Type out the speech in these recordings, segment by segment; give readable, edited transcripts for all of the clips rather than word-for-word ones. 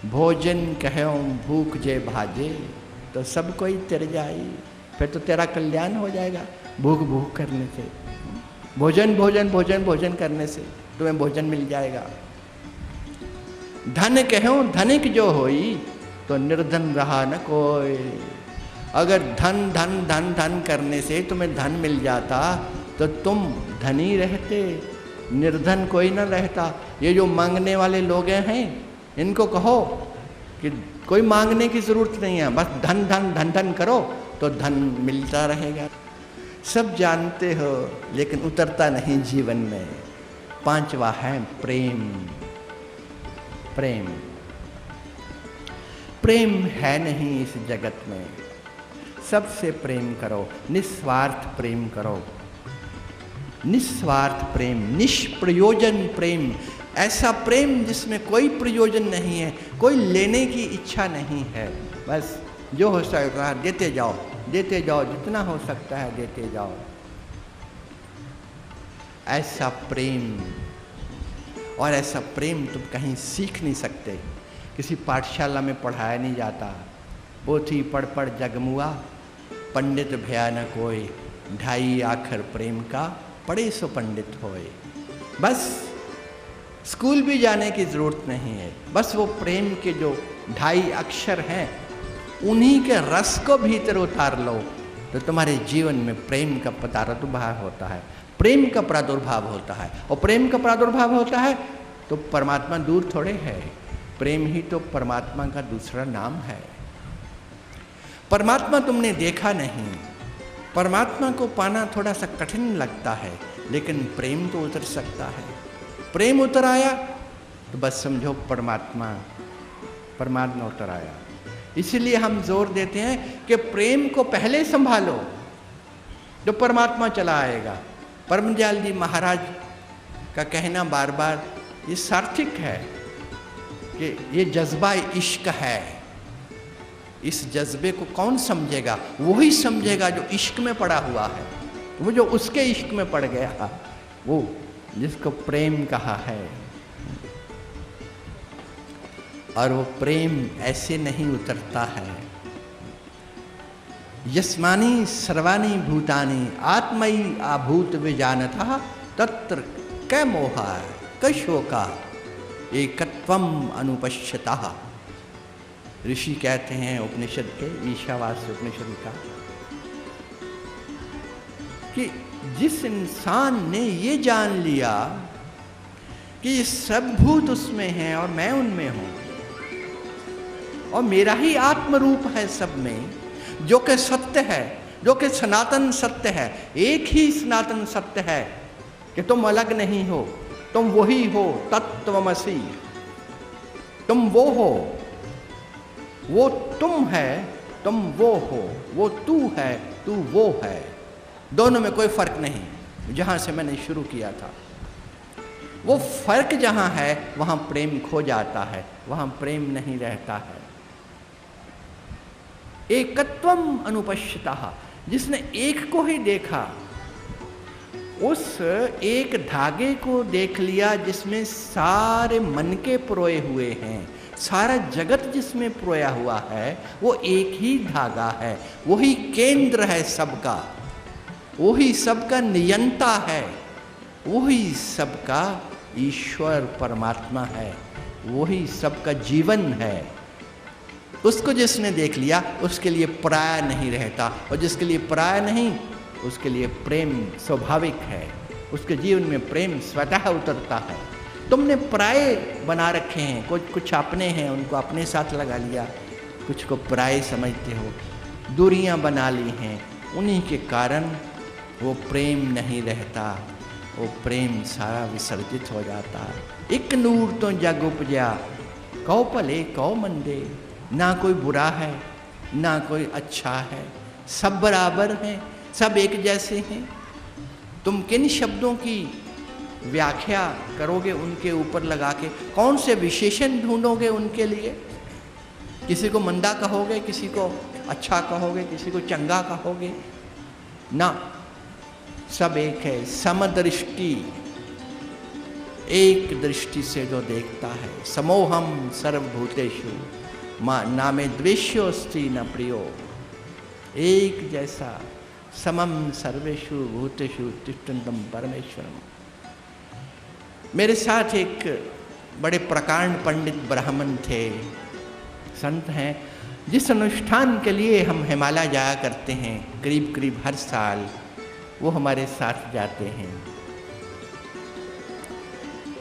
भोजन कहो भूख जे भाजे, तो सब कोई तिर जाई। फिर तो तेरा कल्याण हो जाएगा भूख भूख करने से। भोजन भोजन भोजन भोजन करने से तुम्हें भोजन मिल जाएगा। धन कहो धनिक जो होई, तो निर्धन रहा न कोई। अगर धन धन धन धन करने से तुम्हें धन मिल जाता तो तुम धनी रहते, निर्धन कोई न रहता। ये जो मांगने वाले लोग हैं इनको कहो कि कोई मांगने की जरूरत नहीं है, बस धन धन धन धन करो तो धन मिलता रहेगा। सब जानते हो लेकिन उतरता नहीं जीवन में। पांचवा है प्रेम। प्रेम प्रेम है नहीं इस जगत में। सबसे प्रेम करो, निस्वार्थ प्रेम करो। निस्वार्थ प्रेम, निष्प्रयोजन प्रेम, ऐसा प्रेम जिसमें कोई प्रयोजन नहीं है, कोई लेने की इच्छा नहीं है। बस जो हो सकता है देते जाओ, देते जाओ, जितना हो सकता है देते जाओ। ऐसा प्रेम, और ऐसा प्रेम तुम कहीं सीख नहीं सकते, किसी पाठशाला में पढ़ाया नहीं जाता। पोथी पढ़ पढ़ जगमुआ, पंडित भया न कोई, ढाई आखर प्रेम का, पढ़े सो पंडित होए। बस स्कूल भी जाने की जरूरत नहीं है, बस वो प्रेम के जो ढाई अक्षर हैं उन्हीं के रस को भीतर उतार लो तो तुम्हारे जीवन में प्रेम का प्रादुर्भाव होता है, प्रेम का प्रादुर्भाव होता है। और प्रेम का प्रादुर्भाव होता है तो परमात्मा दूर थोड़े है, प्रेम ही तो परमात्मा का दूसरा नाम है। परमात्मा तुमने देखा नहीं, परमात्मा को पाना थोड़ा सा कठिन लगता है, लेकिन प्रेम तो उतर सकता है। प्रेम उतर आया तो बस समझो परमात्मा परमात्मा उतर आया। इसीलिए हम जोर देते हैं कि प्रेम को पहले संभालो, जो परमात्मा चला आएगा। परमदयाल जी महाराज का कहना बार बार ये सार्थक है कि ये जज्बा इश्क है। इस जज्बे को कौन समझेगा? वही समझेगा जो इश्क में पड़ा हुआ है। वो जो उसके इश्क में पड़ गया, वो जिसको प्रेम कहा है। और वो प्रेम ऐसे नहीं उतरता है। यस्मानि सर्वाणि भूतानि आत्मयि आभूत विजानतः तत्र कै मोहा कै शोका एकत्वम अनुपश्यतः। ऋषि कहते हैं उपनिषद के, ईशावास्य उपनिषद का, कि जिस इंसान ने ये जान लिया कि ये सब भूत उसमें हैं और मैं उनमें हूं और मेरा ही आत्म रूप है सब में, जो कि सत्य है, जो कि सनातन सत्य है। एक ही सनातन सत्य है कि तुम अलग नहीं हो, तुम वही हो, तत्त्वमसि। तुम वो हो, वो तुम है, तुम वो हो, वो तू है, तू वो है। दोनों में कोई फर्क नहीं। जहां से मैंने शुरू किया था, वो फर्क जहां है वहां प्रेम खो जाता है, वहां प्रेम नहीं रहता है। एकत्वम अनुपश्यतः, जिसने एक को ही देखा, उस एक धागे को देख लिया जिसमें सारे मन के प्रोए हुए हैं, सारा जगत जिसमें प्रोया हुआ है, वो एक ही धागा है, वही केंद्र है सबका, वही सबका नियंता है, वही सबका ईश्वर परमात्मा है, वही सबका जीवन है। उसको जिसने देख लिया उसके लिए पराया नहीं रहता, और जिसके लिए पराया नहीं उसके लिए प्रेम स्वाभाविक है, उसके जीवन में प्रेम स्वतः उतरता है। तुमने पराये बना रखे हैं, कुछ अपने हैं, उनको अपने साथ लगा लिया, कुछ को पराये समझते हो, दूरियां बना ली हैं, उन्हीं के कारण वो प्रेम नहीं रहता, वो प्रेम सारा विसर्जित हो जाता है। एक नूर तो जग उपजा, कौ भले कौ मंदे, ना कोई बुरा है ना कोई अच्छा है, सब बराबर हैं, सब एक जैसे हैं। तुम किन शब्दों की व्याख्या करोगे उनके ऊपर लगा के? कौन से विशेषण ढूंढोगे उनके लिए? किसी को मंदा कहोगे, किसी को अच्छा कहोगे, किसी को चंगा कहोगे? ना, सब एक है। समदृष्टि, एक दृष्टि से जो देखता है, समोहम सर्वभूतेषु नामे द्वेष्योस्ति न प्रियो, एक जैसा समम सर्वेषु भूतेषु तिष्ठन्तं परमेश्वरम। मेरे साथ एक बड़े प्रकांड पंडित ब्राह्मण थे, संत हैं, जिस अनुष्ठान के लिए हम हिमालय जाया करते हैं करीब करीब हर साल, वो हमारे साथ जाते हैं।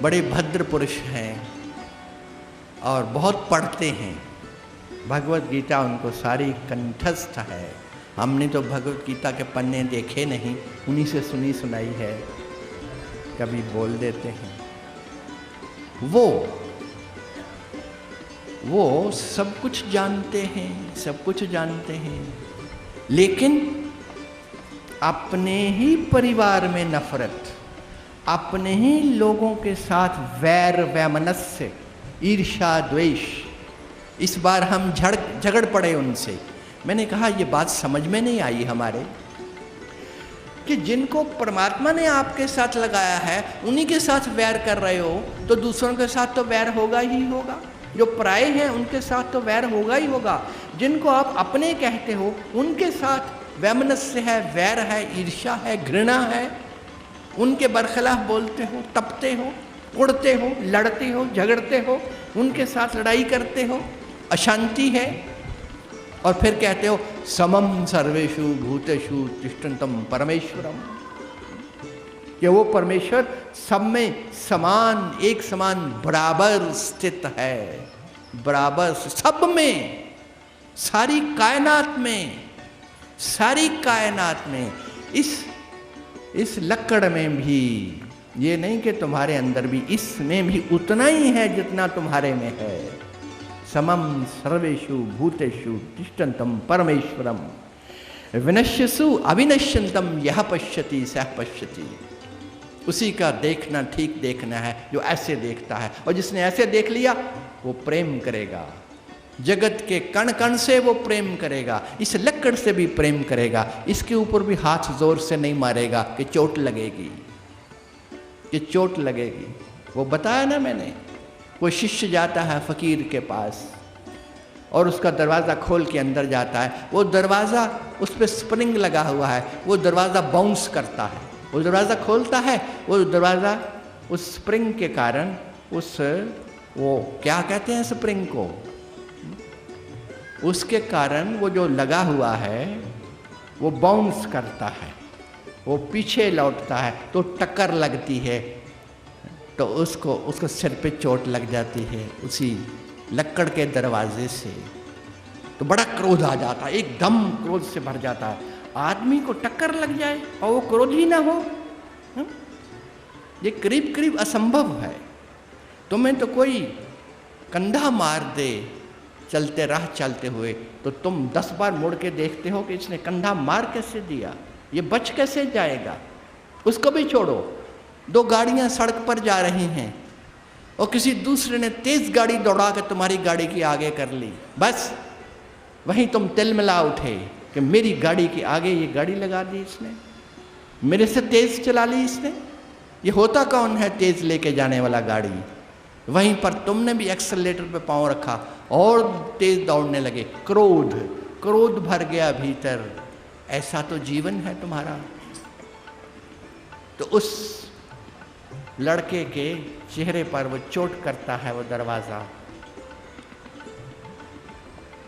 बड़े भद्र पुरुष हैं और बहुत पढ़ते हैं, भगवत गीता उनको सारी कंठस्थ है। हमने तो भगवत गीता के पन्ने देखे नहीं, उन्हीं से सुनी सुनाई है, कभी बोल देते हैं। वो सब कुछ जानते हैं, सब कुछ जानते हैं, लेकिन अपने ही परिवार में नफरत, अपने ही लोगों के साथ वैर वैमनस्य, ईर्ष्या द्वेष। इस बार हम झगड़ पड़े उनसे। मैंने कहा ये बात समझ में नहीं आई हमारे, कि जिनको परमात्मा ने आपके साथ लगाया है उन्हीं के साथ वैर कर रहे हो, तो दूसरों के साथ तो वैर होगा ही होगा। जो पराये हैं उनके साथ तो वैर होगा ही होगा। जिनको आप अपने कहते हो उनके साथ वैमनस्य है, वैर है, ईर्ष्या है, घृणा है, उनके बरखिलाफ बोलते हो, तपते हो, उड़ते हो, लड़ते हो, झगड़ते हो, उनके साथ लड़ाई करते हो, अशांति है, और फिर कहते हो समम सर्वेषु भूतेषु तिष्ठन्तं परमेश्वरम, कि वो परमेश्वर सब में समान, एक समान, बराबर स्थित है, बराबर सब में, सारी कायनात में, सारी कायनात में, इस लक्कड़ में भी, ये नहीं कि तुम्हारे अंदर भी, इसमें भी उतना ही है जितना तुम्हारे में है। समम सर्वेषु भूतेषु तिष्ठन्तं परमेश्वरम विनश्यसु अविनश्यन्तं यह पश्यति सह पश्यति। उसी का देखना ठीक देखना है जो ऐसे देखता है, और जिसने ऐसे देख लिया वो प्रेम करेगा, जगत के कण कण से वो प्रेम करेगा, इस लक्कड़ से भी प्रेम करेगा। इसके ऊपर भी हाथ जोर से नहीं मारेगा कि चोट लगेगी, कि चोट लगेगी। वो बताया ना मैंने, वो शिष्य जाता है फकीर के पास और उसका दरवाज़ा खोल के अंदर जाता है। वो दरवाज़ा, उस पर स्प्रिंग लगा हुआ है, वो दरवाज़ा बाउंस करता है। वो दरवाज़ा खोलता है, वो दरवाज़ा उस स्प्रिंग के कारण, वो क्या कहते हैं स्प्रिंग को, उसके कारण वो जो लगा हुआ है वो बाउंस करता है, वो पीछे लौटता है, तो टक्कर लगती है, तो उसको सिर पे चोट लग जाती है उसी लक्कड़ के दरवाजे से। तो बड़ा क्रोध आ जाता है, एकदम क्रोध से भर जाता है। आदमी को टक्कर लग जाए और वो क्रोधी ना हो, ये करीब करीब असंभव है। तुम्हें तो कोई कंधा मार दे चलते राह चलते हुए, तो तुम 10 बार मुड़ के देखते हो कि इसने कंधा मार कैसे दिया, ये बच कैसे जाएगा। उसको भी छोड़ो, 2 गाड़ियां सड़क पर जा रही हैं और किसी दूसरे ने तेज गाड़ी दौड़ा के तुम्हारी गाड़ी की आगे कर ली, बस वहीं तुम तिलमिला उठे कि मेरी गाड़ी के आगे ये गाड़ी लगा दी इसने, मेरे से तेज चला ली इसने। ये होता कौन है तेज लेके जाने वाला गाड़ी? वहीं पर तुमने भी एक्सेलरेटर पे पांव रखा और तेज दौड़ने लगे। क्रोध भर गया भीतर। ऐसा तो जीवन है तुम्हारा। तो उस लड़के के चेहरे पर वो चोट करता है वो दरवाज़ा।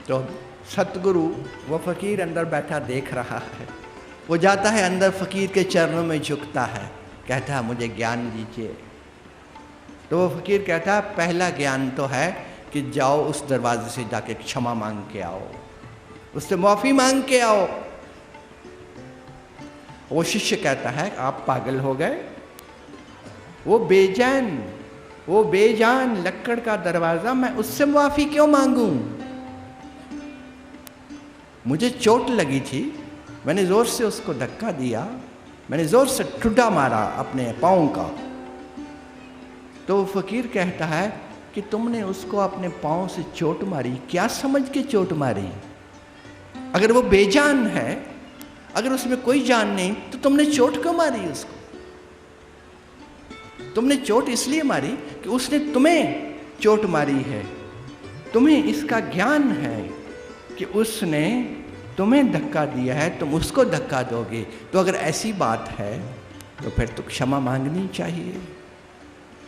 तो सतगुरु, वो फकीर अंदर बैठा देख रहा है, वो जाता है अंदर, फकीर के चरणों में झुकता है, कहता है मुझे ज्ञान दीजिए। तो वो फकीर कहता है पहला ज्ञान तो है कि जाओ उस दरवाजे से जाके क्षमा मांग के आओ, उससे माफ़ी मांग के आओ। वो शिष्य कहता है आप पागल हो गए, वो बेजान लक्कड़ का दरवाज़ा, मैं उससे माफ़ी क्यों मांगूं? मुझे चोट लगी थी, मैंने ज़ोर से उसको धक्का दिया, मैंने ज़ोर से ठुड्डा मारा अपने पाँव का। तो वो फकीर कहता है कि तुमने उसको अपने पाँव से चोट मारी, क्या समझ के चोट मारी? अगर वो बेजान है, अगर उसमें कोई जान नहीं, तो तुमने चोट क्यों मारी उसको? तुमने चोट इसलिए मारी कि उसने तुम्हें चोट मारी है। तुम्हें इसका ज्ञान है कि उसने तुम्हें धक्का दिया है, तुम उसको धक्का दोगे। तो अगर ऐसी बात है तो फिर तो क्षमा मांगनी चाहिए,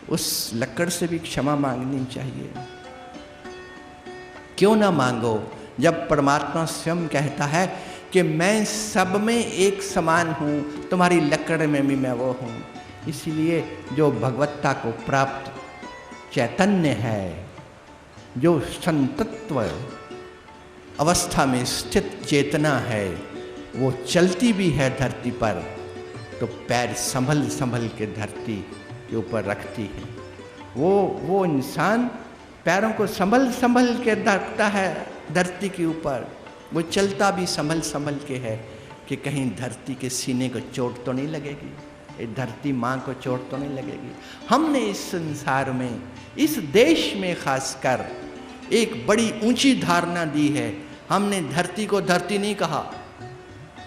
उस लक्कड़ से भी क्षमा मांगनी चाहिए। क्यों ना मांगो जब परमात्मा स्वयं कहता है कि मैं सब में एक समान हूँ, तुम्हारी लक्कड़ में भी मैं वो हूँ। इसीलिए जो भगवत्ता को प्राप्त चैतन्य है, जो संतत्व अवस्था में स्थित चेतना है, वो चलती भी है धरती पर तो पैर संभल संभल के धरती के ऊपर रखती है। वो इंसान पैरों को संभल संभल के रखता है धरती के ऊपर। वो चलता भी संभल संभल के है कि कहीं धरती के सीने को चोट तो नहीं लगेगी, ये धरती माँ को चोट तो नहीं लगेगी। हमने इस संसार में, इस देश में खासकर एक बड़ी ऊंची धारणा दी है। हमने धरती को धरती नहीं कहा,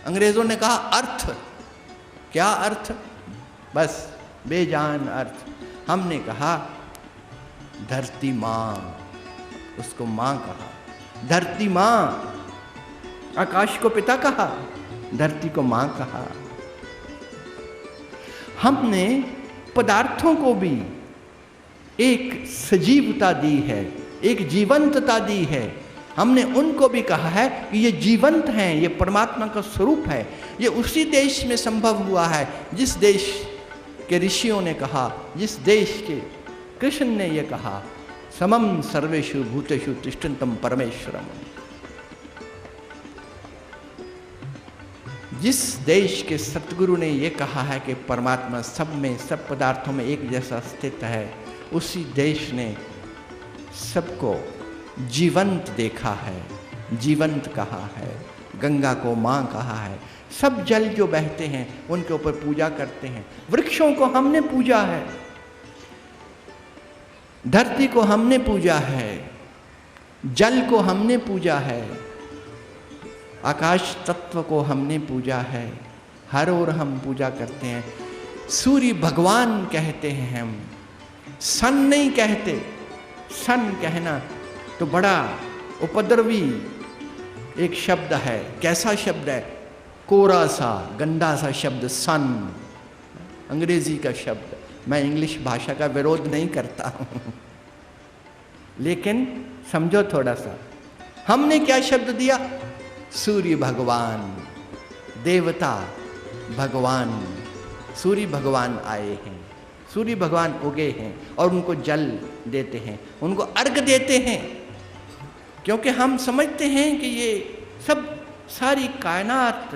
अंग्रेजों ने कहा अर्थ। क्या अर्थ? बस बेजान अर्थ। हमने कहा धरती माँ, उसको माँ कहा। धरती माँ, आकाश को पिता कहा, धरती को माँ कहा। हमने पदार्थों को भी एक सजीवता दी है, एक जीवंतता दी है। हमने उनको भी कहा है कि ये जीवंत हैं, ये परमात्मा का स्वरूप है। ये उसी देश में संभव हुआ है जिस देश के ऋषियों ने कहा, जिस देश के कृष्ण ने ये कहा, समम सर्वेषु भूतेषु तिष्ठन्तं परमेश्वरम। जिस देश के सतगुरु ने ये कहा है कि परमात्मा सब में, सब पदार्थों में एक जैसा स्थित है, उसी देश ने सबको जीवंत देखा है, जीवंत कहा है। गंगा को माँ कहा है। सब जल जो बहते हैं उनके ऊपर पूजा करते हैं। वृक्षों को हमने पूजा है, धरती को हमने पूजा है, जल को हमने पूजा है, आकाश तत्व को हमने पूजा है। हर ओर हम पूजा करते हैं। सूर्य भगवान कहते हैं हम, सन नहीं कहते। सन कहना तो बड़ा उपद्रवी एक शब्द है। कैसा शब्द है? कोरा सा, गंदा सा शब्द सन, अंग्रेजी का शब्द। मैं इंग्लिश भाषा का विरोध नहीं करता हूँ, लेकिन समझो थोड़ा सा। हमने क्या शब्द दिया? सूर्य भगवान, देवता भगवान। सूर्य भगवान आए हैं, सूर्य भगवान उगे हैं और उनको जल देते हैं, उनको अर्घ देते हैं। क्योंकि हम समझते हैं कि ये सब सारी कायनात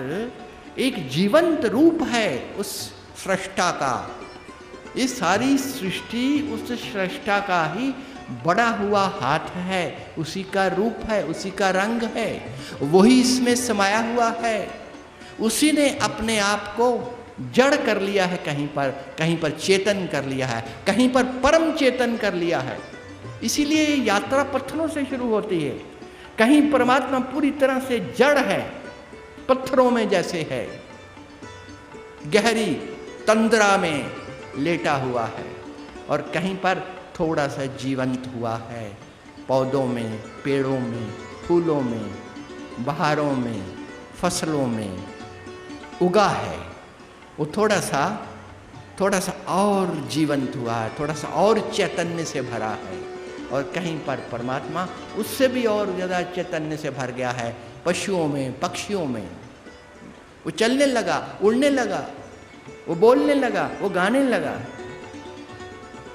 एक जीवंत रूप है उस सृष्टा का। ये सारी सृष्टि उस सृष्टा का ही बड़ा हुआ हाथ है, उसी का रूप है, उसी का रंग है, वही इसमें समाया हुआ है। उसी ने अपने आप को जड़ कर लिया है, कहीं पर चेतन कर लिया है, कहीं पर परम चेतन कर लिया है। इसीलिए यात्रा पत्थरों से शुरू होती है। कहीं परमात्मा पूरी तरह से जड़ है, पत्थरों में जैसे है, गहरी तंद्रा में लेटा हुआ है, और कहीं पर थोड़ा सा जीवंत हुआ है, पौधों में, पेड़ों में, फूलों में, बहारों में, फसलों में उगा है। वो थोड़ा सा और जीवंत हुआ है, थोड़ा सा और चैतन्य से भरा है। और कहीं पर परमात्मा उससे भी और ज़्यादा चैतन्य से भर गया है, पशुओं में, पक्षियों में। वो चलने लगा, उड़ने लगा, वो बोलने लगा, वो गाने लगा।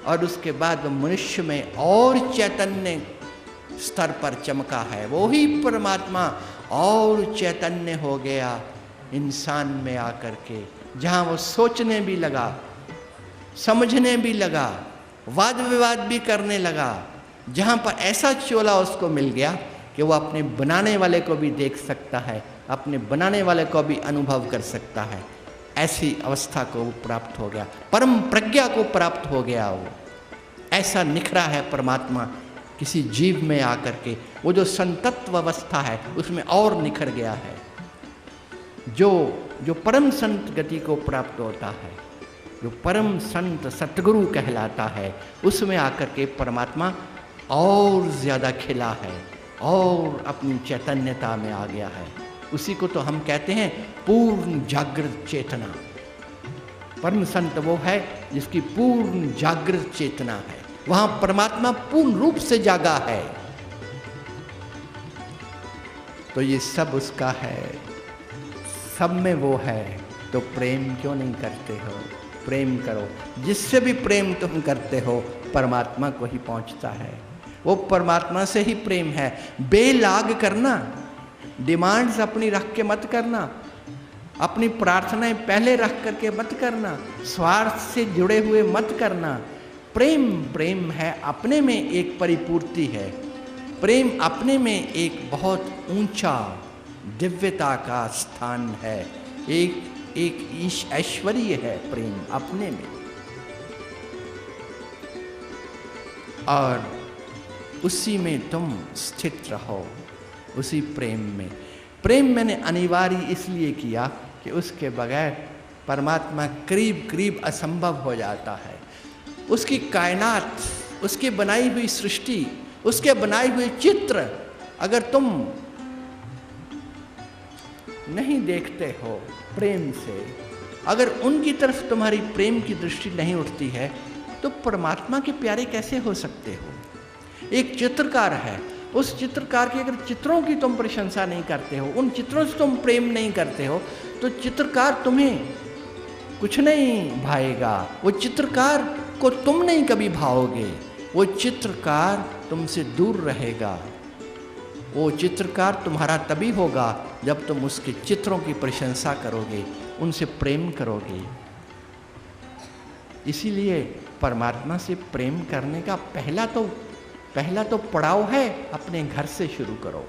और उसके बाद वो मनुष्य में और चैतन्य स्तर पर चमका है। वो ही परमात्मा और चैतन्य हो गया इंसान में आकर के, जहाँ वो सोचने भी लगा, समझने भी लगा, वाद विवाद भी करने लगा, जहाँ पर ऐसा चोला उसको मिल गया कि वो अपने बनाने वाले को भी देख सकता है, अपने बनाने वाले को भी अनुभव कर सकता है। ऐसी अवस्था को वो प्राप्त हो गया, परम प्रज्ञा को प्राप्त हो गया। वो ऐसा निखरा है परमात्मा किसी जीव में आकर के। वो जो संतत्व अवस्था है उसमें और निखर गया है। जो परम संत गति को प्राप्त होता है जो परम संत सतगुरु कहलाता है, उसमें आकर के परमात्मा और ज़्यादा खिला है और अपनी चैतन्यता में आ गया है। उसी को तो हम कहते हैं पूर्ण जागृत चेतना। परम संत वो है जिसकी पूर्ण जागृत चेतना है, वहां परमात्मा पूर्ण रूप से जागा है। तो ये सब उसका है, सब में वो है, तो प्रेम क्यों नहीं करते हो? प्रेम करो। जिससे भी प्रेम तुम करते हो परमात्मा को ही पहुंचता है, वो परमात्मा से ही प्रेम है। बेलाग करना, डिमांड्स अपनी रख के मत करना, अपनी प्रार्थनाएं पहले रख करके मत करना, स्वार्थ से जुड़े हुए मत करना। प्रेम प्रेम है, अपने में एक परिपूर्ति है। प्रेम अपने में एक बहुत ऊंचा दिव्यता का स्थान है, एक ऐश्वर्य है प्रेम अपने में। और उसी में तुम स्थित रहो, उसी प्रेम में। प्रेम मैंने अनिवार्य इसलिए किया कि उसके बगैर परमात्मा करीब करीब असंभव हो जाता है। उसकी कायनात, उसकी बनाई हुई सृष्टि, उसके बनाए हुए चित्र अगर तुम नहीं देखते हो प्रेम से, अगर उनकी तरफ तुम्हारी प्रेम की दृष्टि नहीं उठती है, तो परमात्मा के प्यारे कैसे हो सकते हो? एक चित्रकार है, उस चित्रकार के अगर चित्रों की तुम प्रशंसा नहीं करते हो, उन चित्रों से तुम प्रेम नहीं करते हो, तो चित्रकार तुम्हें कुछ नहीं भाएगा। वो चित्रकार को तुम नहीं कभी भाओगे, वो चित्रकार तुमसे दूर रहेगा। वो चित्रकार तुम्हारा तभी होगा जब तुम उसके चित्रों की प्रशंसा करोगे, उनसे प्रेम करोगे। इसीलिए परमात्मा से प्रेम करने का पहला तो पड़ाव है, अपने घर से शुरू करो।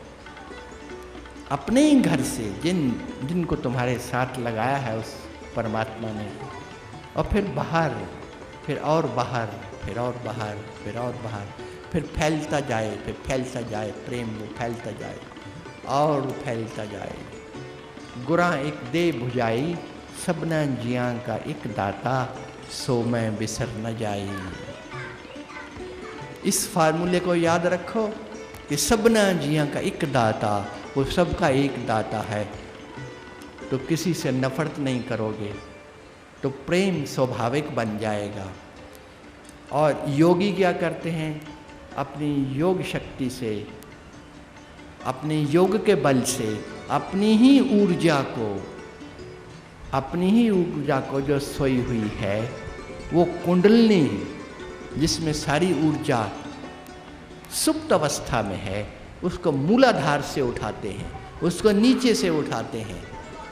अपने ही घर से, जिनको तुम्हारे साथ लगाया है उस परमात्मा ने, और फिर बाहर, फिर और बाहर, फिर और बाहर, फिर और बाहर, फिर फैलता जाए, फिर फैलता जाए प्रेम, वो फैलता जाए और फैलता जाए। गुरा एक दे भुजाई, सबना जियां का एक दाता, सो मैं बिसर न जाई। इस फार्मूले को याद रखो कि सबना जियां का एक दाता, वो सबका एक दाता है। तो किसी से नफरत नहीं करोगे, तो प्रेम स्वाभाविक बन जाएगा। और योगी क्या करते हैं? अपनी योग शक्ति से, अपने योग के बल से अपनी ही ऊर्जा को जो सोई हुई है, वो कुंडलनी जिसमें सारी ऊर्जा सुप्त अवस्था में है, उसको मूलाधार से उठाते हैं, उसको नीचे से उठाते हैं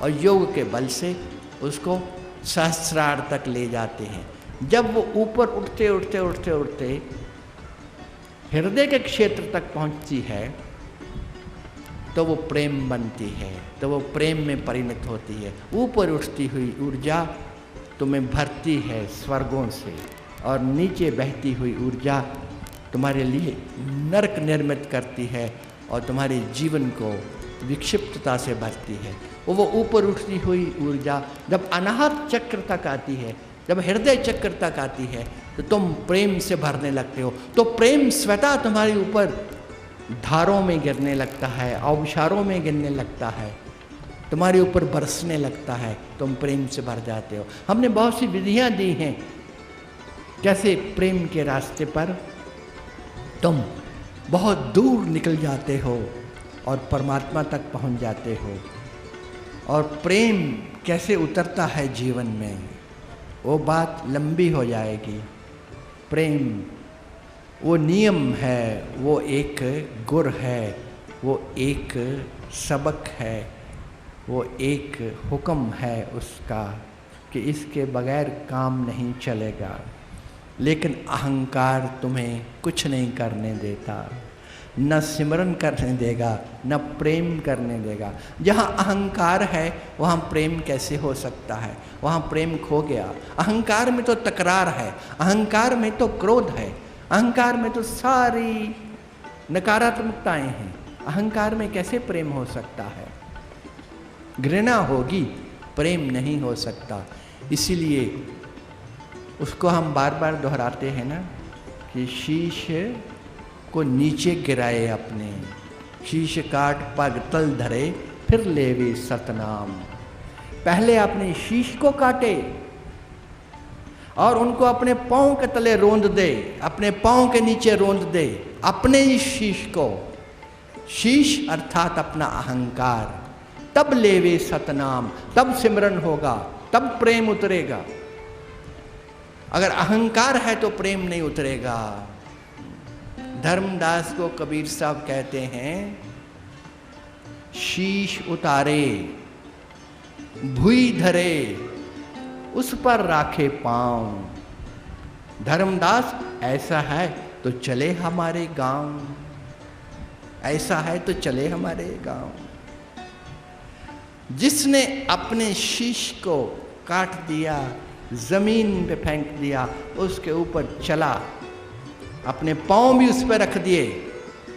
और योग के बल से उसको सहस्रार तक ले जाते हैं। जब वो ऊपर उठते उठते उठते उठते हृदय के क्षेत्र तक पहुंचती है, तो वो प्रेम बनती है, तो वो प्रेम में परिणत होती है। ऊपर उठती हुई ऊर्जा तुम्हें भरती है स्वर्गों से, और नीचे बहती हुई ऊर्जा तुम्हारे लिए नरक निर्मित करती है और तुम्हारे जीवन को विक्षिप्तता से भरती है। वो ऊपर उठती हुई ऊर्जा जब अनाहत चक्र तक आती है, जब हृदय चक्र तक आती है, तो तुम प्रेम से भरने लगते हो। तो प्रेम स्वतः तुम्हारे ऊपर धारों में गिरने लगता है, औपचारों में गिरने लगता है, तुम्हारे ऊपर बरसने लगता है, तुम प्रेम से भर जाते हो। हमने बहुत सी विधियां दी हैं कैसे प्रेम के रास्ते पर तुम बहुत दूर निकल जाते हो और परमात्मा तक पहुंच जाते हो। और प्रेम कैसे उतरता है जीवन में, वो बात लंबी हो जाएगी। प्रेम वो नियम है, वो एक गुर है, वो एक सबक है, वो एक हुक्म है उसका कि इसके बगैर काम नहीं चलेगा। लेकिन अहंकार तुम्हें कुछ नहीं करने देता, न सिमरन करने देगा, न प्रेम करने देगा। जहाँ अहंकार है वहाँ प्रेम कैसे हो सकता है? वहाँ प्रेम खो गया। अहंकार में तो तकरार है, अहंकार में तो क्रोध है, अहंकार में तो सारी नकारात्मकताएं हैं। अहंकार में कैसे प्रेम हो सकता है? घृणा होगी, प्रेम नहीं हो सकता। इसीलिए उसको हम बार बार दोहराते हैं ना कि शीश को नीचे गिराए अपने, शीश काट पग तल धरे फिर लेवे सतनाम। पहले अपने शीश को काटे और उनको अपने पांव के तले रोंद दे, अपने पांव के नीचे रोंद दे अपने ही शीश को। शीश अर्थात अपना अहंकार, तब लेवे सतनाम, तब सिमरन होगा, तब प्रेम उतरेगा। अगर अहंकार है तो प्रेम नहीं उतरेगा। धर्मदास को कबीर साहब कहते हैं, शीश उतारे भुई धरे उस पर राखे पांव। धर्मदास ऐसा है तो चले हमारे गांव, ऐसा है तो चले हमारे गांव। जिसने अपने शीश को काट दिया, जमीन पे फेंक दिया, उसके ऊपर चला, अपने पांव भी उस पर रख दिए,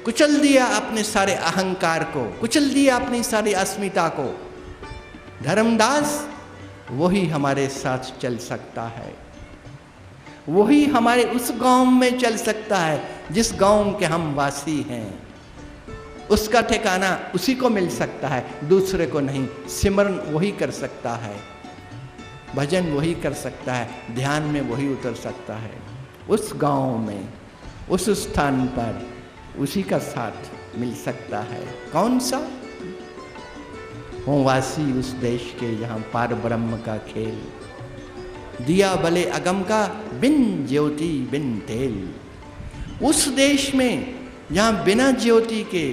कुचल दिया अपने सारे अहंकार को, कुचल दिया अपनी सारी अस्मिता को। धर्मदास वही हमारे साथ चल सकता है, वही हमारे उस गांव में चल सकता है जिस गांव के हम वासी हैं। उसका ठिकाना उसी को मिल सकता है, दूसरे को नहीं। सिमरन वही कर सकता है, भजन वही कर सकता है, ध्यान में वही उतर सकता है। उस गांव में, उस स्थान पर उसी का साथ मिल सकता है। कौन सा? हो वासी उस देश के जहाँ पार ब्रह्म का खेल, दिया भले अगम का बिन ज्योति बिन तेल। उस देश में जहाँ बिना ज्योति के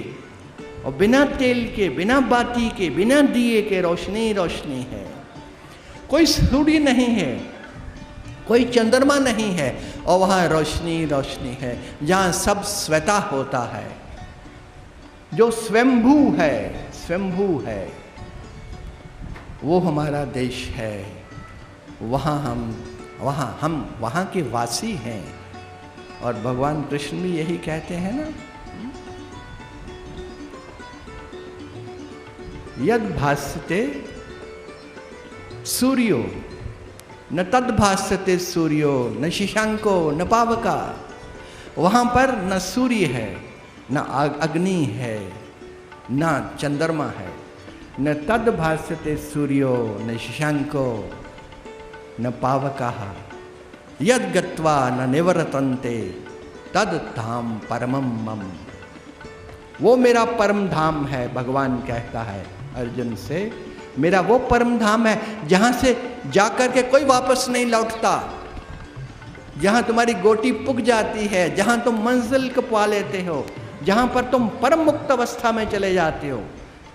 और बिना तेल के, बिना बाती के, बिना दिए के रोशनी रोशनी है। कोई सूर्य नहीं है, कोई चंद्रमा नहीं है, और वहाँ रोशनी रोशनी है। जहाँ सब स्वता होता है, जो स्वयंभू है, स्वयंभू है, वो हमारा देश है। वहाँ हम वहाँ के वासी हैं। और भगवान कृष्ण भी यही कहते हैं ना, यद भास्यते सूर्यो न तद भास्यते सूर्यो न शशांको न पावका। वहाँ पर न सूर्य है, न अग्नि है, न चंद्रमा है। न तद भास्यते सूर्यो न शशांको न पावका। यद गत्वा न निवर्तन्ते तद धाम परमम मम। वो मेरा परम धाम है, भगवान कहता है अर्जुन से, मेरा वो परम धाम है जहां से जाकर के कोई वापस नहीं लौटता, जहां तुम्हारी गोटी पुग जाती है, जहां तुम मंजिल को पा लेते हो, जहां पर तुम परम मुक्त अवस्था में चले जाते हो।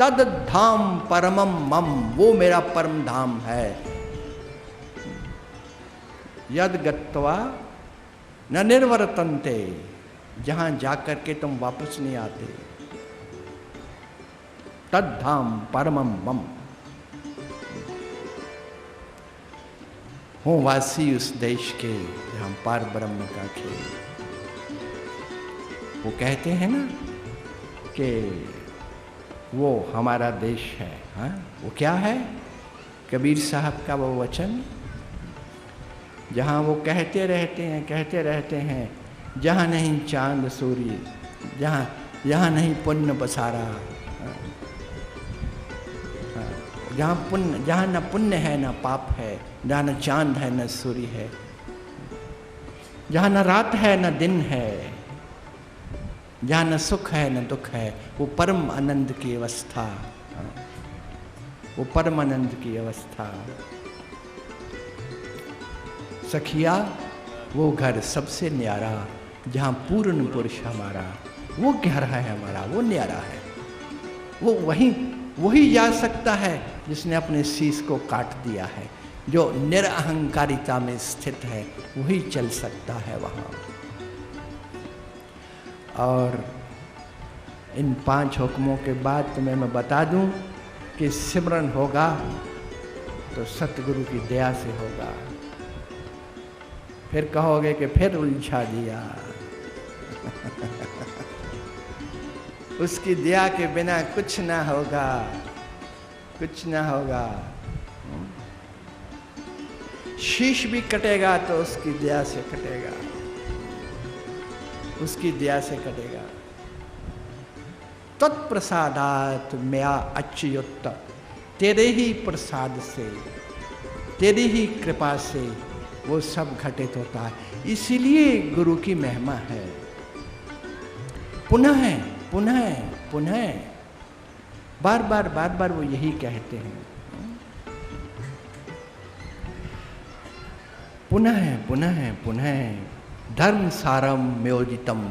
तद धाम परमम मम, वो मेरा परम धाम है। यद गत्वा न निर्वर्तन्ते, जहां जाकर के तुम वापस नहीं आते। तद धाम परमम मम। हूँ वासी उस देश के जहाँ पार ब्रह्म का खेल। वो कहते हैं ना कि वो हमारा देश है। हाँ, वो क्या है? कबीर साहब का वो वचन, जहाँ वो कहते रहते हैं, जहाँ नहीं चांद सूर्य, जहाँ नहीं पुण्य पसारा, जहाँ न पुण्य है न पाप है, जहाँ न चांद है न सूर्य है, जहाँ न रात है न दिन है, जहाँ न सुख है न दुख है, वो परम आनंद की अवस्था, वो परम आनंद की अवस्था। सखिया वो घर सबसे न्यारा, जहाँ पूर्ण पुरुष हमारा, वो घर है हमारा, वो न्यारा है। वो वही जा सकता है जिसने अपने शीश को काट दिया है, जो निरअहंकारिता में स्थित है, वही चल सकता है वहाँ। और इन 5 हुक्मों के बाद तुम्हें मैं बता दूं कि सिमरन होगा तो सतगुरु की दया से होगा। फिर कहोगे कि फिर उलझा दिया उसकी दया के बिना कुछ ना होगा, कुछ ना होगा। शीश भी कटेगा तो उसकी दया से कटेगा, उसकी दया से कटेगा। तत्प्रसादात मया अच्युत, तेरे ही प्रसाद से, तेरी ही कृपा से वो सब घटित होता है। इसीलिए गुरु की महिमा है। पुनः पुनः पुनः, बार बार वो यही कहते हैं, पुनः पुनः पुनः धर्म सारम म्योदितम,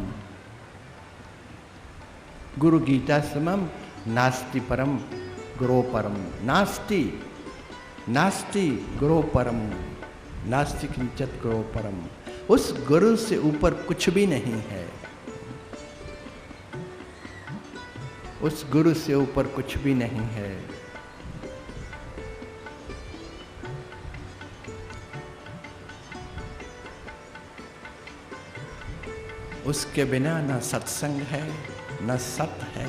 गुरु गीता समम नास्ति परम गुरो परम, नास्ति नास्ति गुरो परम, नास्ति किंचित गुरो परम। उस गुरु से ऊपर कुछ भी नहीं है, उस गुरु से ऊपर कुछ भी नहीं है। उसके बिना न सत्संग है, न सत है,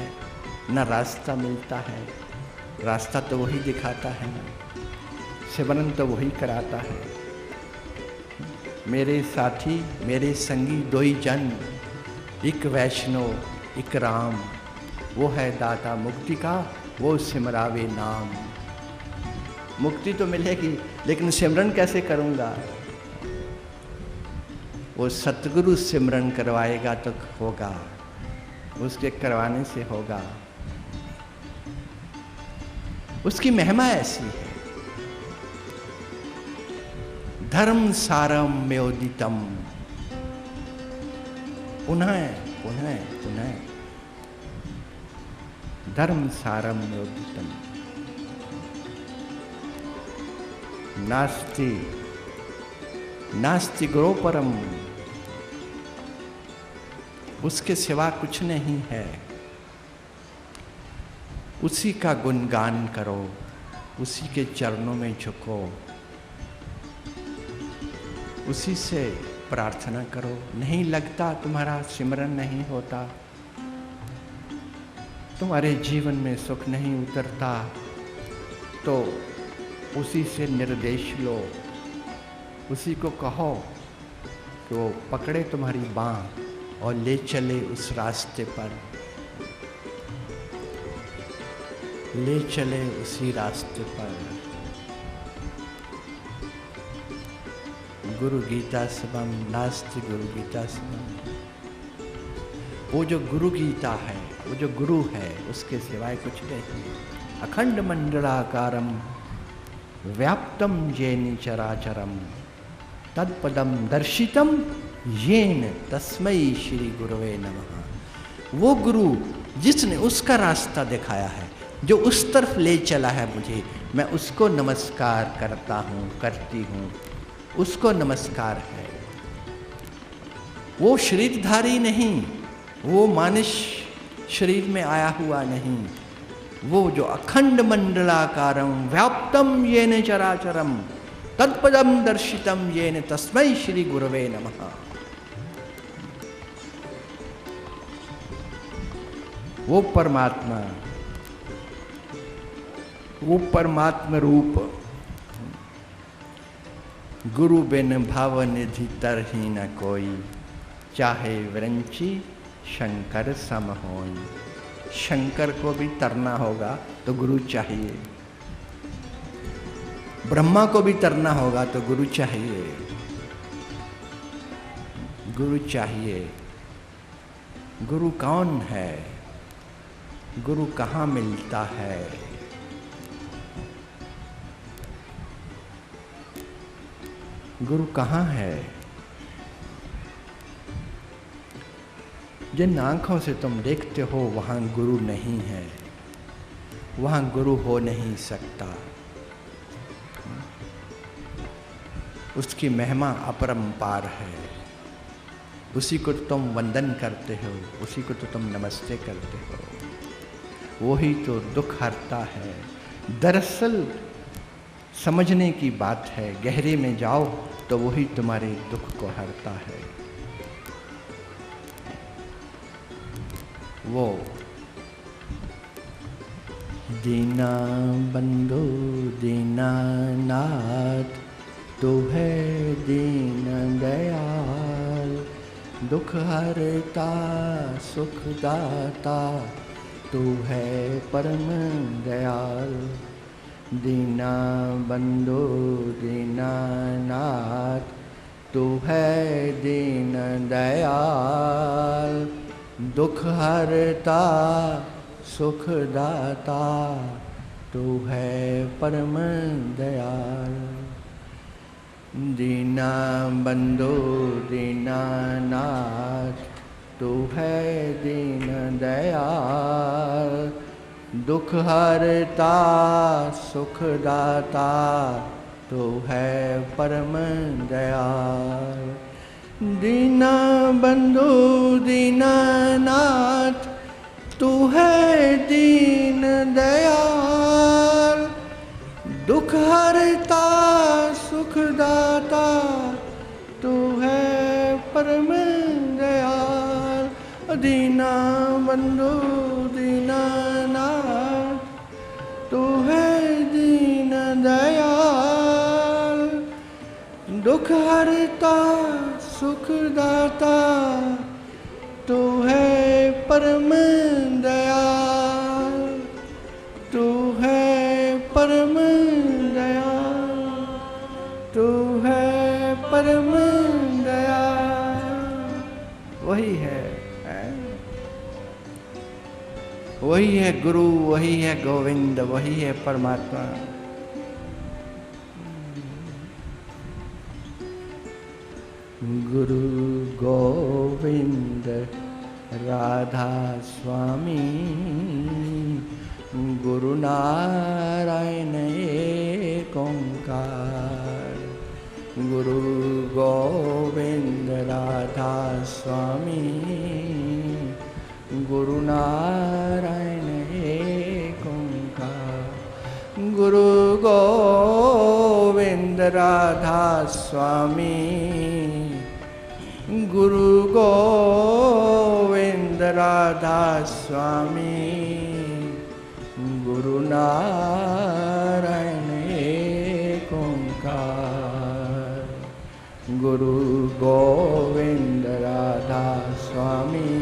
न रास्ता मिलता है। रास्ता तो वही दिखाता है ना, सिमरन तो वही कराता है। मेरे साथी मेरे संगी दो ही जन, एक वैष्णव एक राम, वो है दाता मुक्ति का, वो सिमरावे नाम। मुक्ति तो मिलेगी, लेकिन सिमरन कैसे करूँगा? वो सतगुरु सिमरन करवाएगा तो होगा, उसके करवाने से होगा। उसकी महिमा ऐसी है। धर्म सारम म्योदितम, पुनः पुनः पुनः धर्म सारम म्योदितम, नास्ति नास्ति गुरो परम, उसके सिवा कुछ नहीं है। उसी का गुणगान करो, उसी के चरणों में झुको, उसी से प्रार्थना करो। नहीं लगता तुम्हारा सिमरन नहीं होता, तुम्हारे जीवन में सुख नहीं उतरता, तो उसी से निर्देश लो, उसी को कहो कि वो पकड़े तुम्हारी बाँह और ले चले उस रास्ते पर, ले चले उसी रास्ते पर। गुरु गीता समम नास्ति गुरु गीता समम। वो जो गुरु गीता है, वो जो गुरु है, उसके सिवाय कुछ नहीं। अखंड मंडलाकारम व्याप्तम येन चराचरम तत्पदम दर्शितम येन तस्मै श्री गुरुवे नमः। वो गुरु जिसने उसका रास्ता दिखाया है, जो उस तरफ ले चला है मुझे, मैं उसको नमस्कार करता हूँ, करती हूँ, उसको नमस्कार है। वो शरीरधारी नहीं, वो मानुष्य शरीर में आया हुआ नहीं, वो जो अखंड मंडलाकारम व्याप्तम येन चराचरम तत्पदम दर्शितम येन तस्मै श्री गुरवे नमः। वो परमात्मा, वो परमात्मा रूप, गुरु बिन भाव निधि तरहि न कोई, चाहे विरंची शंकर सम होई। शंकर को भी तरना होगा तो गुरु चाहिए, ब्रह्मा को भी तरना होगा तो गुरु चाहिए, गुरु चाहिए। गुरु कौन है? गुरु कहाँ मिलता है? गुरु कहाँ है? जिन आंखों से तुम देखते हो वहाँ गुरु नहीं है, वहाँ गुरु हो नहीं सकता। उसकी महिमा अपरंपार है। उसी को तुम वंदन करते हो, उसी को तो तुम नमस्ते करते हो, वही तो दुख हरता है। दरअसल समझने की बात है, गहरे में जाओ तो वही तुम्हारे दुख को हरता है। वो दीना बंधु दीनानाथ तू है दीन दयाल, दुख हरता सुख दाता, तू है परम दयाल। दीना बंधु दीनानाथ, तू है दीन दयाल, दुख हरता सुख दाता, तू है परम दयाल। दीना बंधु दीनानाथ, तू है दीन दयाल, दुख हरता सुख दाता, तू है परम दयाल। दीना बंधु दीनानाथ, तू है दीन दयाल, दुख हरता सुख दाता, तू है परम दयाल। दीना बंधु दीनानाथ, तू है दीन दयाल, दुख हरता सुख दाता, तू है परम दयाल, तू है परम दयाल, तू है परम दयाल। वही है, वही है गुरु, वही है गोविंद, वही है परमात्मा। गुरु गोविंद राधा स्वामी, गुरु नारायण एक ओंकार। गुरु गोविंद राधा स्वामी, गुरु नारायण एक ओंकार। गुरु गोविंद राधा स्वामी, गुरु गोविंद राधा स्वामी, गुरु नारायण एक ओंकार। गुरु गोविंद राधा स्वामी,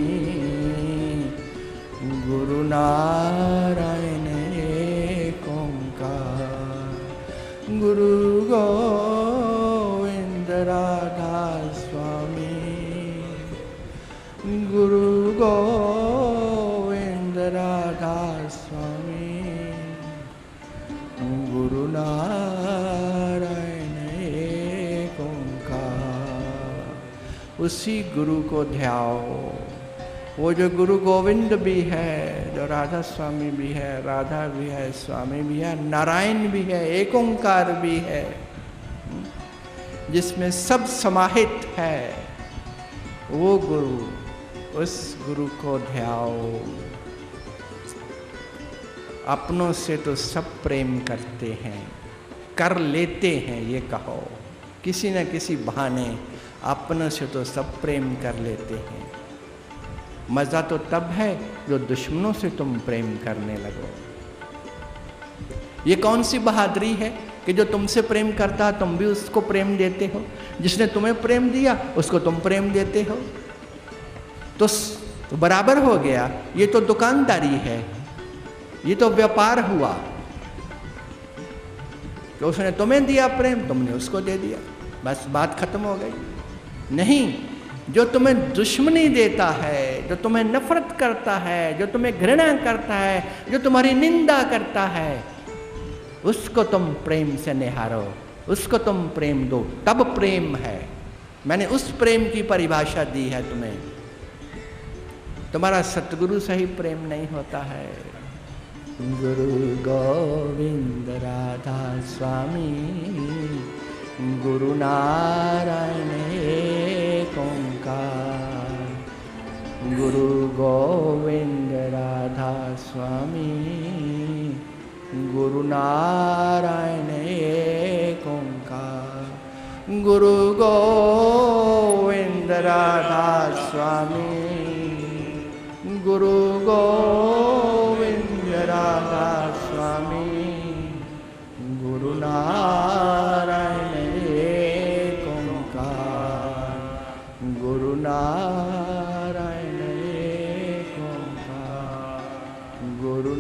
गुरु नारायण एक ओंकार। गुरु गोविंद राधा स्वामी, गुरु गोविंद राधा स्वामी, गुरु नारायण एक ओंकार। उसी गुरु को ध्याओ, वो जो गुरु गोविंद भी है, जो राधा स्वामी भी है, राधा भी है, स्वामी भी है, नारायण भी है, एक ओंकार भी है, जिसमें सब समाहित है, वो गुरु, उस गुरु को ध्याओ। अपनों से तो सब प्रेम करते हैं, कर लेते हैं, ये कहो, किसी न किसी बहाने अपनों से तो सब प्रेम कर लेते हैं। मज़ा तो तब है जो दुश्मनों से तुम प्रेम करने लगो। ये कौन सी बहादुरी है कि जो तुमसे प्रेम करता है तुम भी उसको प्रेम देते हो, जिसने तुम्हें प्रेम दिया उसको तुम प्रेम देते हो, तो बराबर हो गया। ये तो दुकानदारी है, ये तो व्यापार हुआ। तो उसने तुम्हें दिया प्रेम, तुमने उसको दे दिया, बस बात खत्म हो गई। नहीं, जो तुम्हें दुश्मनी देता है, जो तुम्हें नफरत करता है, जो तुम्हें घृणा करता है, जो तुम्हारी निंदा करता है, उसको तुम प्रेम से निहारो, उसको तुम प्रेम दो, तब प्रेम है। मैंने उस प्रेम की परिभाषा दी है तुम्हें। तुम्हारा सतगुरु से ही प्रेम नहीं होता है। गुरु गोविंद राधा स्वामी, गुरु नारायण एक ओंकार। गुरु गोविंद राधा स्वामी, गुरु नारायण एक ओंकार। गुरु गोविंद राधा स्वामी, गुरु गोविंद राधा स्वामी, गुरु नारायण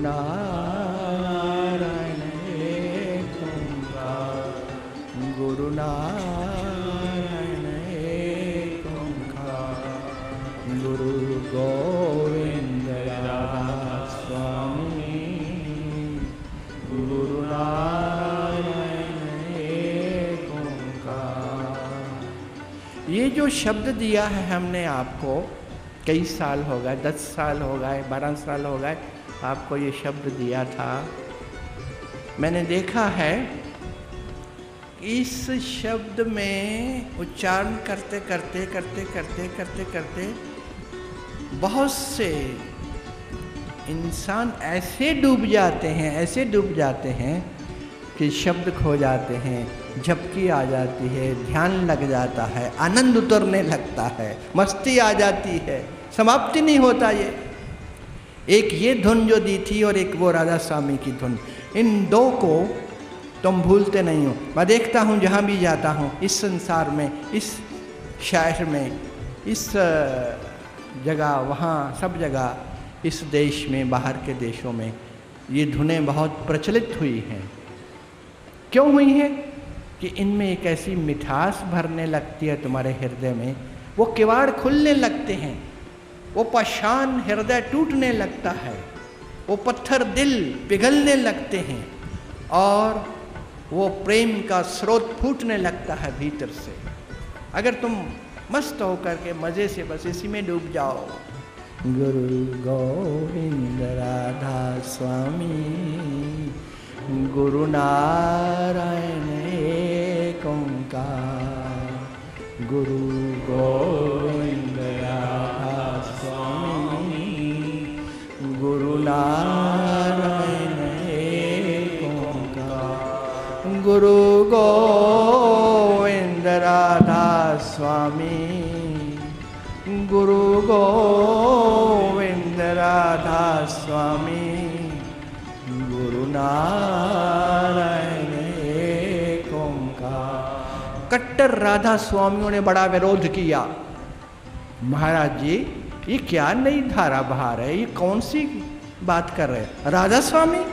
नारायण एक ओंकार, गुरु नारायण एक ओंकार, गुरु गोविंद राधा स्वामी, गुरु नारायण एक ओंकार। ये जो शब्द दिया है हमने आपको, कई साल हो गए, 10 साल हो गए, 12 साल हो गए, आपको ये शब्द दिया था। मैंने देखा है इस शब्द में उच्चारण करते करते करते करते करते करते बहुत से इंसान ऐसे डूब जाते हैं, ऐसे डूब जाते हैं कि शब्द खो जाते हैं, झपकी आ जाती है, ध्यान लग जाता है, आनंद उतरने लगता है, मस्ती आ जाती है, समाप्ति नहीं होता। एक ये धुन जो दी थी और एक वो राधा स्वामी की धुन, इन दो को तुम भूलते नहीं हो। मैं देखता हूँ जहाँ भी जाता हूँ, इस संसार में, इस शहर में, इस जगह, वहाँ सब जगह, इस देश में, बाहर के देशों में ये धुनें बहुत प्रचलित हुई हैं। क्यों हुई हैं? कि इनमें एक ऐसी मिठास भरने लगती है तुम्हारे हृदय में, वो किवाड़ खुलने लगते हैं, वो पाषाण हृदय टूटने लगता है, वो पत्थर दिल पिघलने लगते हैं और वो प्रेम का स्रोत फूटने लगता है भीतर से। अगर तुम मस्त होकर के मज़े से बस इसी में डूब जाओ, गुरु गोविंद राधा स्वामी, गुरु नारायण एक ओंकार, गुरु गोविंद राधा स्वामी, गुरु नारायण एक ओंकार, गुरु गोविंद राधा स्वामी, गुरु गोविंद राधा स्वामी, गुरु नारायण एक ओंकार। कट्टर राधा स्वामियों ने बड़ा विरोध किया। महाराज जी, ये क्या नई धारा बहा रहे, ये कौन सी बात कर रहे हैं? राधा स्वामी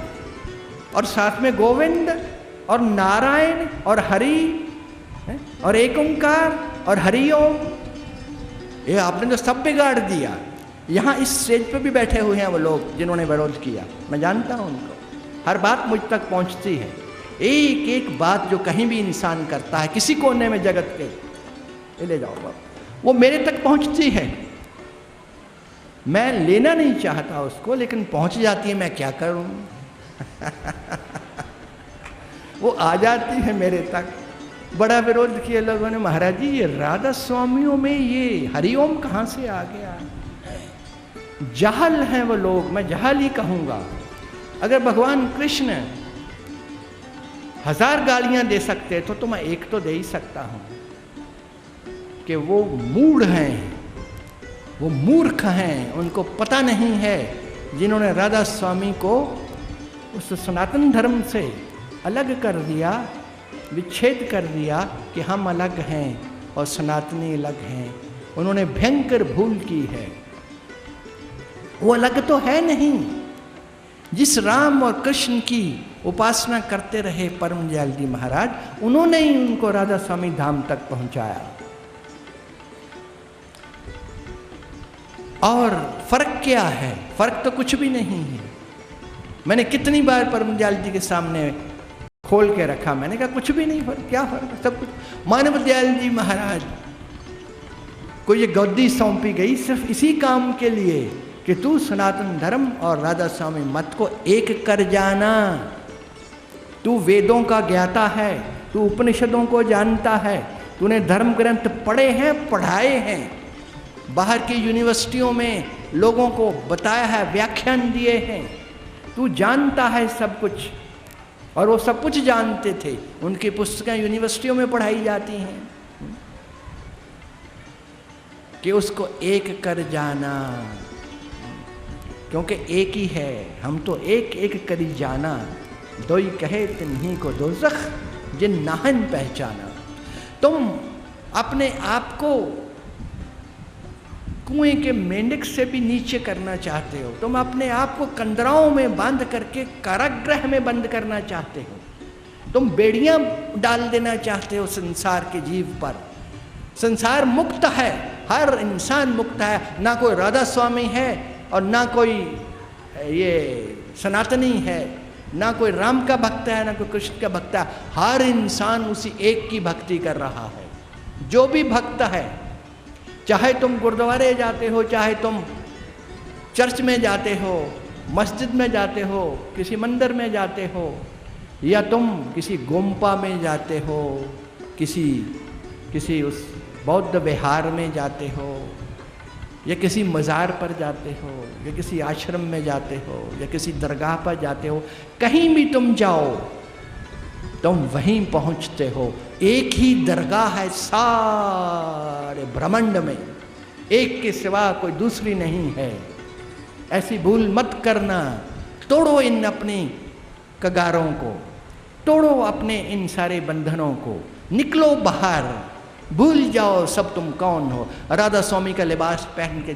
और साथ में गोविंद और नारायण और हरि और एक ओंकार और हरिओम, ये आपने तो सब बिगाड़ दिया। यहाँ इस स्टेज पे भी बैठे हुए हैं वो लोग जिन्होंने विरोध किया, मैं जानता हूँ उनको, हर बात मुझ तक पहुँचती है। एक एक बात जो कहीं भी इंसान करता है किसी कोने में जगत के, ये ले जाओ बाप, वो मेरे तक पहुँचती है। मैं लेना नहीं चाहता उसको, लेकिन पहुँच जाती है, मैं क्या करूँ। वो आ जाती है मेरे तक। बड़ा विरोध किया लोगों ने, महाराज जी ये राधा स्वामियों में ये हरिओम कहाँ से आ गया? जहल हैं वो लोग, मैं जहल ही कहूँगा। अगर भगवान कृष्ण 1000 गालियां दे सकते तो मैं एक तो दे ही सकता हूं कि वो मूढ़ हैं, वो मूर्ख हैं, उनको पता नहीं है, जिन्होंने राधा स्वामी को उस सनातन धर्म से अलग कर दिया, विच्छेद कर दिया कि हम अलग हैं और सनातनी अलग हैं। उन्होंने भयंकर भूल की है। वो अलग तो है नहीं। जिस राम और कृष्ण की उपासना करते रहे परम दयाल जी महाराज, उन्होंने ही उनको राधा स्वामी धाम तक पहुंचाया। और फर्क क्या है? फर्क तो कुछ भी नहीं है। मैंने कितनी बार परम दयाल जी के सामने खोल के रखा, मैंने कहा कुछ भी नहीं फर्क, क्या फर्क है? सब कुछ। मानव दयाल जी महाराज को ये गद्दी सौंपी गई सिर्फ इसी काम के लिए कि तू सनातन धर्म और राधा स्वामी मत को एक कर जाना। तू वेदों का ज्ञाता है, तू उपनिषदों को जानता है, तूने धर्म ग्रंथ पढ़े हैं, पढ़ाए हैं, बाहर की यूनिवर्सिटियों में लोगों को बताया है, व्याख्यान दिए हैं, तू जानता है सब कुछ। और वो सब कुछ जानते थे, उनकी पुस्तकें यूनिवर्सिटियों में पढ़ाई जाती हैं कि उसको एक कर जाना, क्योंकि एक ही है, हम तो एक एक करी जाना, दोई कहे तिन्हीं को दोज़ख जिन नाहन पहचाना। तुम अपने आप को कुएं के मेंढक से भी नीचे करना चाहते हो, तुम अपने आप को कंदराओं में बांध करके कारागृह में बंद करना चाहते हो, तुम बेड़ियां डाल देना चाहते हो संसार के जीव पर। संसार मुक्त है, हर इंसान मुक्त है, ना कोई राधा स्वामी है और ना कोई ये सनातनी है, ना कोई राम का भक्त है ना कोई कृष्ण का भक्त है। हर इंसान उसी एक की भक्ति कर रहा है। जो भी भक्त है, चाहे तुम गुरुद्वारे जाते हो, चाहे तुम चर्च में जाते हो, मस्जिद में जाते हो, किसी मंदिर में जाते हो, या तुम किसी गोम्पा में जाते हो, किसी उस बौद्ध विहार में जाते हो, या किसी मज़ार पर जाते हो, या किसी आश्रम में जाते हो, या किसी दरगाह पर जाते हो, कहीं भी तुम जाओ तुम वहीं पहुंचते हो। एक ही दरगाह है सारे ब्रह्मांड में, एक के सिवा कोई दूसरी नहीं है। ऐसी भूल मत करना। तोड़ो इन अपनी कगारों को, तोड़ो अपने इन सारे बंधनों को, निकलो बाहर, भूल जाओ सब तुम कौन हो। राधा स्वामी का लिबास पहन के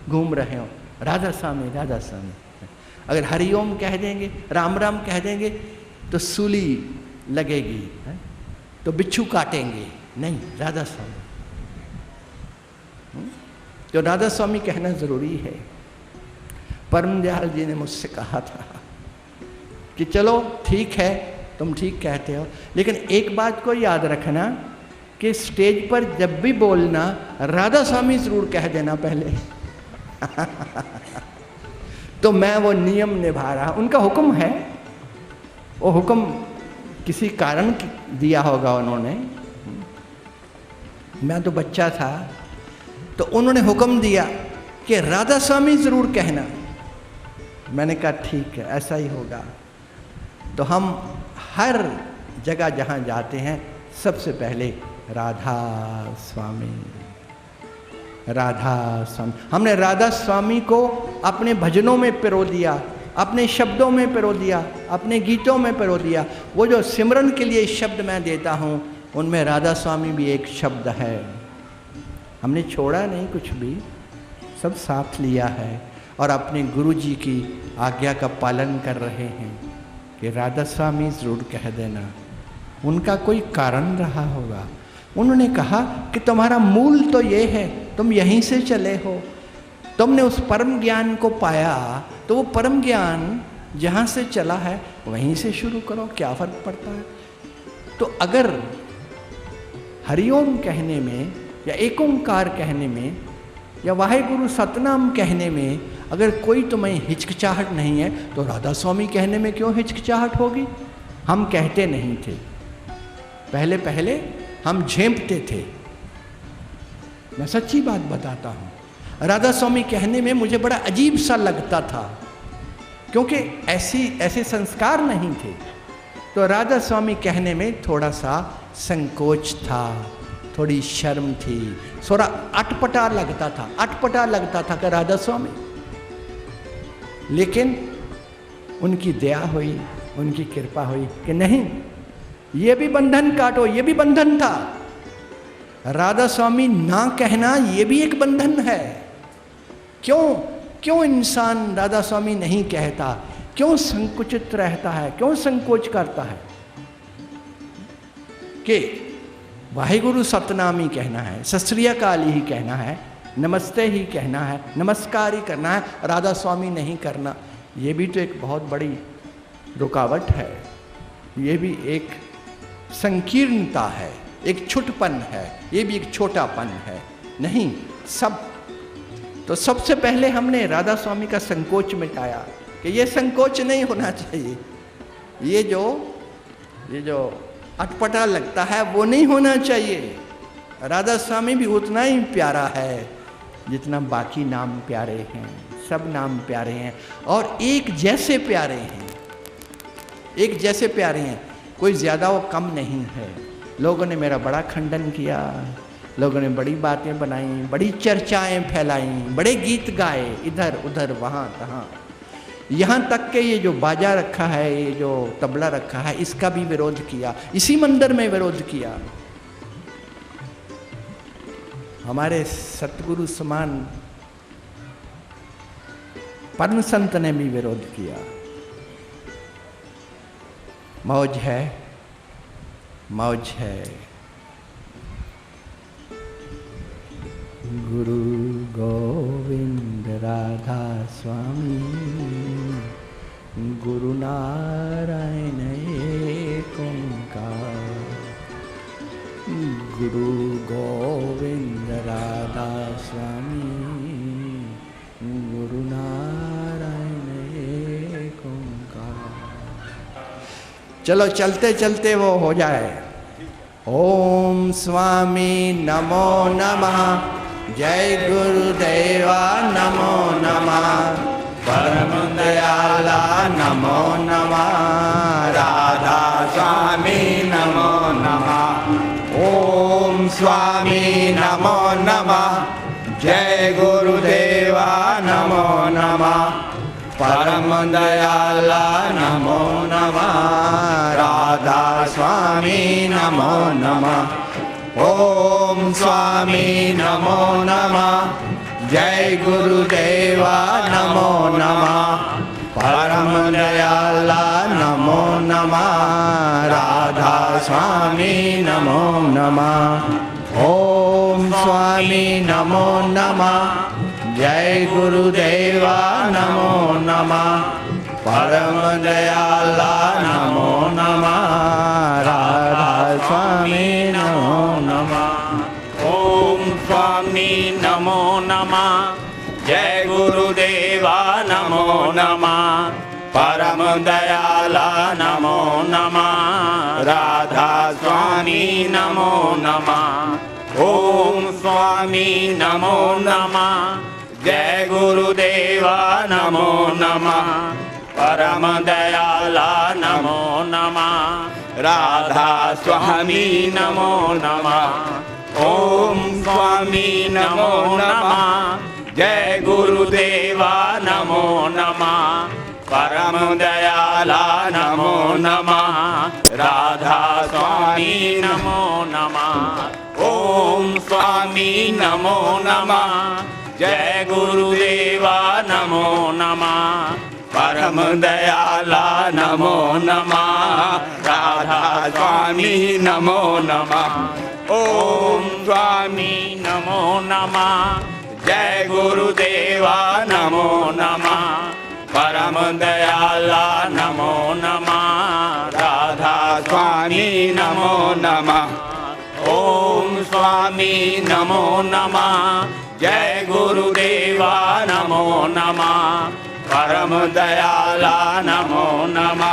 घूम रहे हो, राधा स्वामी राधा स्वामी। अगर हरिओम कह देंगे, राम राम कह देंगे तो सूली लगेगी, तो बिच्छू काटेंगे, नहीं, राधा स्वामी। तो राधा स्वामी कहना जरूरी है। परम दयाल जी ने मुझसे कहा था कि चलो ठीक है, तुम ठीक कहते हो, लेकिन एक बात को याद रखना कि स्टेज पर जब भी बोलना राधा स्वामी जरूर कह देना पहले। तो मैं वो नियम निभा रहा, उनका हुक्म है, वो हुक्म किसी कारण दिया होगा उन्होंने। मैं तो बच्चा था तो उन्होंने हुक्म दिया कि राधा स्वामी जरूर कहना। मैंने कहा ठीक है, ऐसा ही होगा। तो हम हर जगह जहाँ जाते हैं सबसे पहले राधा स्वामी, राधा स्वामी। हमने राधा स्वामी को अपने भजनों में पिरो दिया, अपने शब्दों में पिरो दिया, अपने गीतों में पिरो दिया। वो जो सिमरन के लिए शब्द मैं देता हूँ उनमें राधा स्वामी भी एक शब्द है। हमने छोड़ा नहीं कुछ भी, सब साथ लिया है और अपने गुरु जी की आज्ञा का पालन कर रहे हैं कि राधा स्वामी ज़रूर कह देना। उनका कोई कारण रहा होगा। उन्होंने कहा कि तुम्हारा मूल तो ये है, तुम यहीं से चले हो, तुमने उस परम ज्ञान को पाया, तो वो परम ज्ञान जहाँ से चला है वहीं से शुरू करो, क्या फ़र्क पड़ता है। तो अगर हरिओम कहने में या एक ओंकार कहने में या वाहेगुरु सतनाम कहने में अगर कोई तुम्हें हिचकिचाहट नहीं है तो राधा स्वामी कहने में क्यों हिचकिचाहट होगी। हम कहते नहीं थे, पहले पहले हम झेंपते थे। मैं सच्ची बात बताता हूँ, राधा स्वामी कहने में मुझे बड़ा अजीब सा लगता था क्योंकि ऐसे संस्कार नहीं थे। तो राधा स्वामी कहने में थोड़ा सा संकोच था, थोड़ी शर्म थी, थोड़ा अटपटा लगता था कि राधा स्वामी। लेकिन उनकी दया हुई, उनकी कृपा हुई कि नहीं, ये भी बंधन काटो, ये भी बंधन था। राधा स्वामी ना कहना ये भी एक बंधन है। क्यों इंसान राधा स्वामी नहीं कहता, क्यों संकुचित रहता है, क्यों संकोच करता है कि वाहेगुरु सतनाम ही कहना है, सत श्री अकाल ही कहना है, नमस्ते ही कहना है, नमस्कार ही करना है, राधा स्वामी नहीं करना। ये भी तो एक बहुत बड़ी रुकावट है, ये भी एक संकीर्णता है, एक छुटपन है, ये भी एक छोटापन है। नहीं, तो सबसे पहले हमने राधा स्वामी का संकोच मिटाया कि ये संकोच नहीं होना चाहिए, ये जो अटपटा लगता है वो नहीं होना चाहिए। राधा स्वामी भी उतना ही प्यारा है जितना बाकी नाम प्यारे हैं, सब नाम प्यारे हैं और एक जैसे प्यारे हैं, एक जैसे प्यारे हैं, कोई ज़्यादा वो कम नहीं है। लोगों ने मेरा बड़ा खंडन किया, लोगों ने बड़ी बातें बनाई, बड़ी चर्चाएं फैलाई, बड़े गीत गाए इधर उधर वहाँ तहाँ, यहाँ तक के ये जो बाजा रखा है, ये जो तबला रखा है, इसका भी विरोध किया, इसी मंदिर में विरोध किया। हमारे सतगुरु समान परम संत ने भी विरोध किया। मौज है, मौज है। गुरु गोविंद राधा स्वामी, गुरु नारायण एक ओंकार। गुरु गोविंद राधा स्वामी, गुरु नारायण एक ओंकार। चलो चलते चलते वो हो जाए। ओम स्वामी नमो नमः, जय गुरुदेवा नमो नमः, परम दयाला नमो नमः, राधा स्वामी नमो नमः। ओम स्वामी नमो नमः, जय गुरुदेवा नमो नमः, परम दयाला नमो नमः, राधा स्वामी नमो नमः। ओम स्वामी नमो नमः, जय गुरुदेवा नमो नमः, परम दयाला नमो नमः, राधा स्वामी नमो नमः। ओम स्वामी नमो नमः, जय गुरुदेवा नमो नमः, परम दयाला नमो नमः, राधा स्वामी नमो नमः। ओम स्वामी नमो नमः, जय गुरुदेवा नमो नमः, परम दयाला नमो नमः, राधा स्वामी नमो नमः। ओम स्वामी नमो नमः, जय गुरुदेवा नमो नमः, परम दयाला नमो नमः, राधा स्वामी नमो नमः। ओम स्वामी नमो नमः, जय गुरुदेवा नमो नमः, परम दयाला नमो नमः, राधा स्वामी नमो नमः। ओम स्वामी नमो नमः, जय गुरुदेवा नमो नमः, परम दयाला नमो नमः, राधा स्वामी नमो नमः। ओम स्वामी नमो नमः, जय गुरुदेवा नमो नमः, परम दयाला नमो नमः, राधा स्वामी नमो नमः। ओम स्वामी नमो नमः, जय गुरुदेवा नमो नमः, परम दयाला नमो नमः,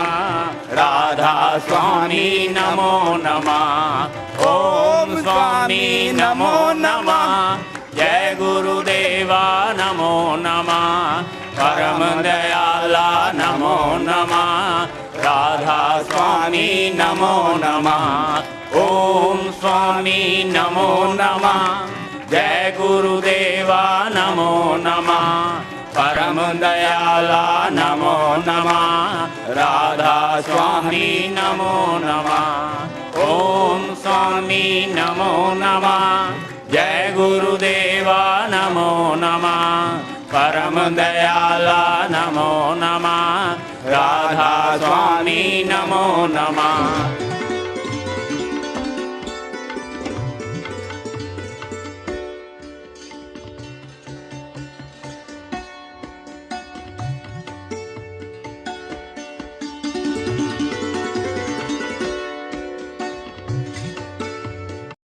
राधा स्वामी नमो नमः। ओम स्वामी नमो नमः, जय गुरुदेवा नमो नमः, परम दयाला नमो नमः, राधा स्वामी नमो नमः। ओम स्वामी नमो नमः, जय गुरुदेवा नमो नमः, परम दयाला नमो नमः, राधा स्वामी नमो नमः। ओम स्वामी नमो नमः, जय गुरुदेवा नमो नमः, परम दयाला नमो नमः, राधा स्वामी नमो नमः।